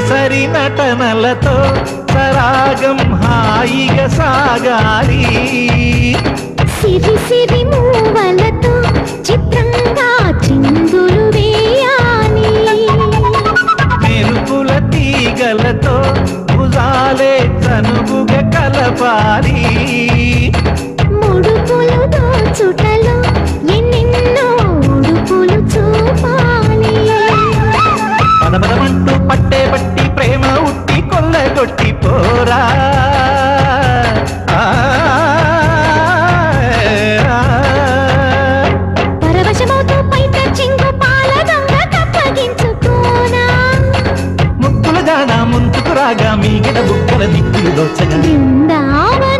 సరి నటనలతో సరాగం హాయిగా సాగాలి సిరి సిరి మూవలతో చిత్రంగా చిందులు వేయాలి మెరుపుల తీగలతో భుజాలే చనువుగా కలపాలి ముడుపులు దోచుటలో ఎన్నెన్నో ఉడుపులు చూపాలి పదపదమంటూ పట్టే పట్టి ప్రేమ ఉట్టి కొల్లగొట్టి పోరా పరవశమవుతూ పైట చింగు పాల దొంగ కప్పగించుకోనా ముక్కుల జానా ముందుకు రాగా మీగడ బుక్కల దిక్కులు దోచగా బృందావన